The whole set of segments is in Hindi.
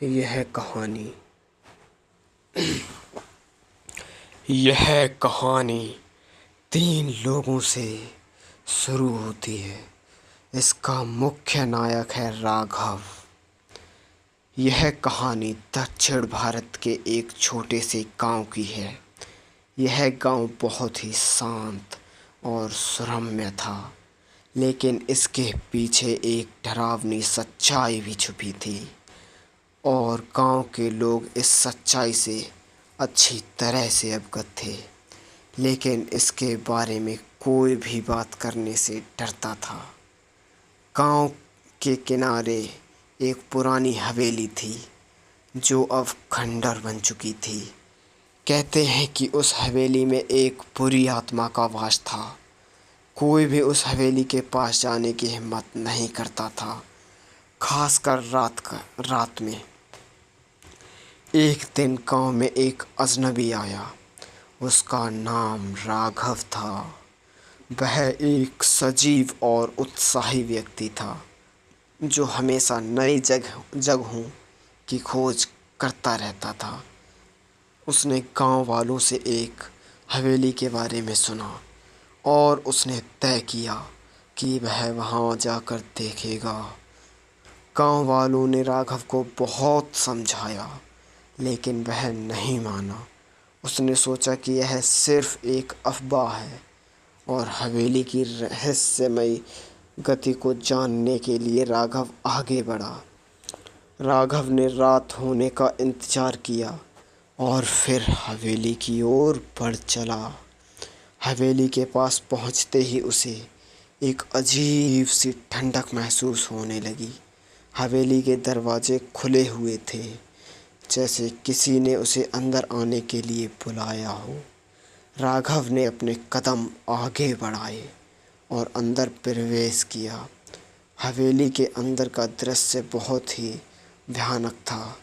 यह कहानी यह कहानी 3 लोगों से शुरू होती है। इसका मुख्य नायक है राघव। यह कहानी दक्षिण भारत के एक छोटे से गांव की है। यह गांव बहुत ही शांत और सुरम्य था, लेकिन इसके पीछे एक डरावनी सच्चाई भी छुपी थी और गांव के लोग इस सच्चाई से अच्छी तरह से अवगत थे, लेकिन इसके बारे में कोई भी बात करने से डरता था। गांव के किनारे एक पुरानी हवेली थी जो अब खंडर बन चुकी थी। कहते हैं कि उस हवेली में एक बुरी आत्मा का वास था। कोई भी उस हवेली के पास जाने की हिम्मत नहीं करता था, खासकर रात में। एक दिन गांव में एक अजनबी आया। उसका नाम राघव था। वह एक सजीव और उत्साही व्यक्ति था जो हमेशा नई जगहों की खोज करता रहता था। उसने गांव वालों से एक हवेली के बारे में सुना और उसने तय किया कि वह वहां जाकर देखेगा। गांव वालों ने राघव को बहुत समझाया, लेकिन वह नहीं माना। उसने सोचा कि यह सिर्फ एक अफवाह है और हवेली की रहस्यमयी गति को जानने के लिए राघव आगे बढ़ा। राघव ने रात होने का इंतजार किया और फिर हवेली की ओर बढ़ चला। हवेली के पास पहुंचते ही उसे एक अजीब सी ठंडक महसूस होने लगी। हवेली के दरवाजे खुले हुए थे, जैसे किसी ने उसे अंदर आने के लिए बुलाया हो। राघव ने अपने कदम आगे बढ़ाए और अंदर प्रवेश किया। हवेली के अंदर का दृश्य बहुत ही भयानक था।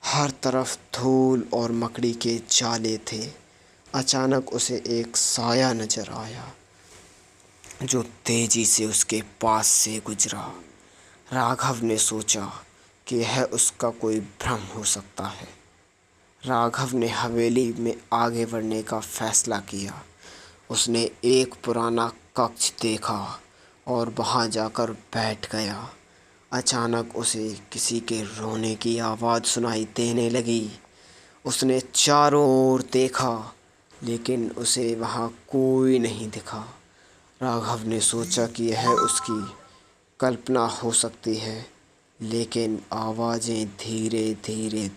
हर तरफ धूल और मकड़ी के जाले थे। अचानक उसे एक साया नजर आया जो तेजी से उसके पास से गुजरा। राघव ने सोचा कि यह उसका कोई भ्रम हो सकता है। राघव ने हवेली में आगे बढ़ने का फैसला किया। उसने एक पुराना कक्ष देखा और वहां जाकर बैठ गया। अचानक उसे किसी के रोने की आवाज़ सुनाई देने लगी। उसने चारों ओर देखा, लेकिन उसे वहां कोई नहीं दिखा। राघव ने सोचा कि यह उसकी कल्पना हो सकती है, लेकिन आवाज़ें धीरे धीरे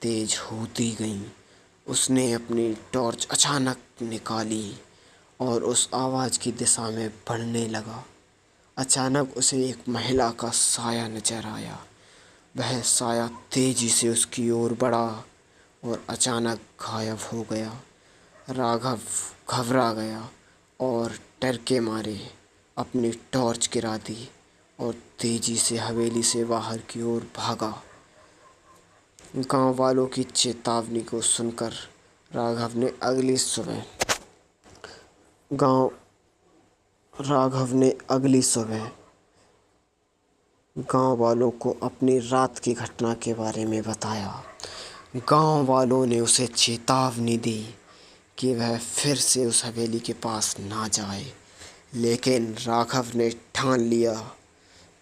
तेज होती गईं। उसने अपनी टॉर्च अचानक निकाली और उस आवाज़ की दिशा में बढ़ने लगा। अचानक उसे एक महिला का साया नजर आया। वह साया तेजी से उसकी ओर बढ़ा और अचानक गायब हो गया। राघव घबरा गया और डर के मारे अपनी टॉर्च गिरा दी और तेजी से हवेली से बाहर की ओर भागा। गांव वालों की चेतावनी को सुनकर राघव ने अगली सुबह गांव वालों को अपनी रात की घटना के बारे में बताया। गांव वालों ने उसे चेतावनी दी कि वह फिर से उस हवेली के पास ना जाए, लेकिन राघव ने ठान लिया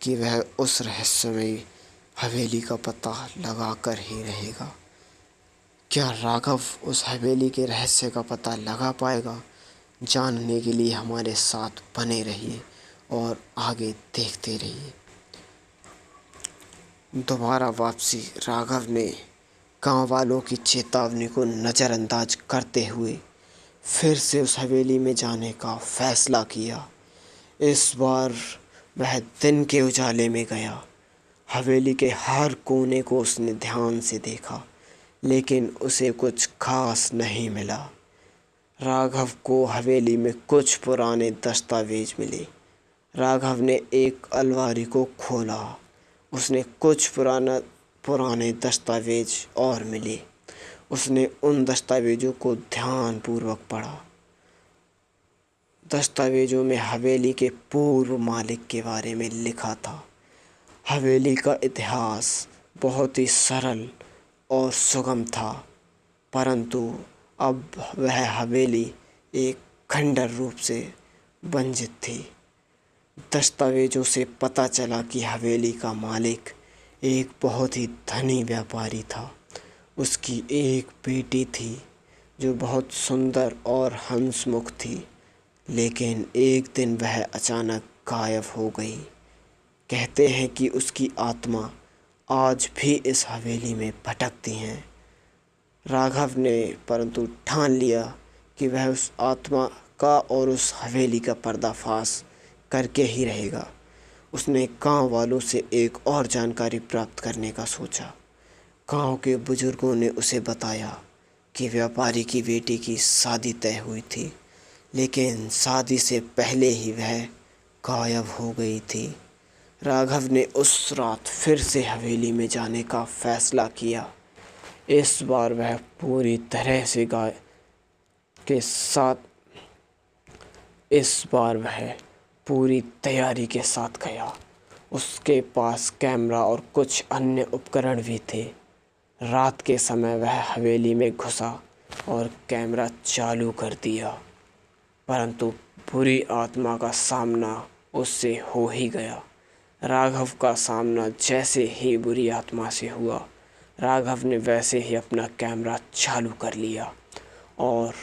कि वह उस रहस्यमयी हवेली का पता लगा कर ही रहेगा। क्या राघव उस हवेली के रहस्य का पता लगा पाएगा? जानने के लिए हमारे साथ बने रहिए और आगे देखते रहिए। दोबारा वापसी। राघव ने गांव वालों की चेतावनी को नज़रअंदाज करते हुए फिर से उस हवेली में जाने का फैसला किया। इस बार वह दिन के उजाले में गया। हवेली के हर कोने को उसने ध्यान से देखा, लेकिन उसे कुछ खास नहीं मिला। राघव को हवेली में कुछ पुराने दस्तावेज मिले। राघव ने एक अलमारी को खोला। उसने कुछ पुराने दस्तावेज और मिले। उसने उन दस्तावेजों को ध्यानपूर्वक पढ़ा। दस्तावेजों में हवेली के पूर्व मालिक के बारे में लिखा था। हवेली का इतिहास, बहुत ही सरल और सुगम था, परंतु अब वह हवेली एक खंडर रूप से वंचित थी। दस्तावेजों से पता चला कि हवेली का मालिक एक बहुत ही धनी व्यापारी था। उसकी एक बेटी थी जो बहुत सुंदर और हंसमुख थी, लेकिन एक दिन वह अचानक गायब हो गई। कहते हैं कि उसकी आत्मा आज भी इस हवेली में भटकती हैं। राघव ने परंतु ठान लिया कि वह उस आत्मा का और उस हवेली का पर्दाफाश करके ही रहेगा। उसने गांव वालों से एक और जानकारी प्राप्त करने का सोचा। गांव के बुजुर्गों ने उसे बताया कि व्यापारी की बेटी की शादी तय हुई थी, लेकिन शादी से पहले ही वह गायब हो गई थी। राघव ने उस रात फिर से हवेली में जाने का फैसला किया। इस बार वह पूरी तरह से गाय के साथ इस बार वह पूरी तैयारी के साथ गया। उसके पास कैमरा और कुछ अन्य उपकरण भी थे। रात के समय वह हवेली में घुसा और कैमरा चालू कर दिया, परंतु बुरी आत्मा का सामना उससे हो ही गया। राघव का सामना जैसे ही बुरी आत्मा से हुआ, राघव ने वैसे ही अपना कैमरा चालू कर लिया और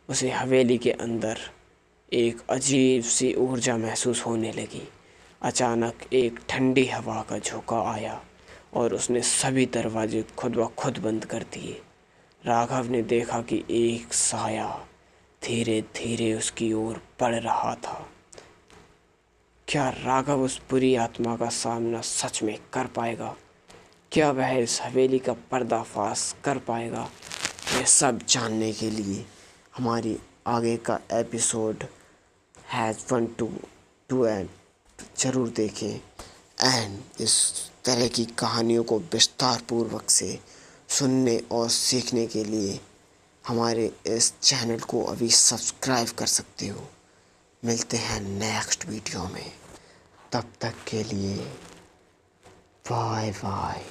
उसे हवेली के अंदर एक अजीब सी ऊर्जा महसूस होने लगी। अचानक एक ठंडी हवा का झोंका आया और उसने सभी दरवाजे खुद ब खुद बंद कर दिए। राघव ने देखा कि एक साया धीरे धीरे उसकी ओर बढ़ रहा था। क्या राघव उस बुरी आत्मा का सामना सच में कर पाएगा? क्या वह इस हवेली का पर्दाफाश कर पाएगा? ये सब जानने के लिए हमारी आगे का एपिसोड हैज़ 1 to 2 ज़रूर देखें एंड इस तरह की कहानियों को विस्तार पूर्वक से सुनने और सीखने के लिए हमारे इस चैनल को अभी सब्सक्राइब कर सकते हो। मिलते हैं नेक्स्ट वीडियो में, तब तक के लिए बाय बाय।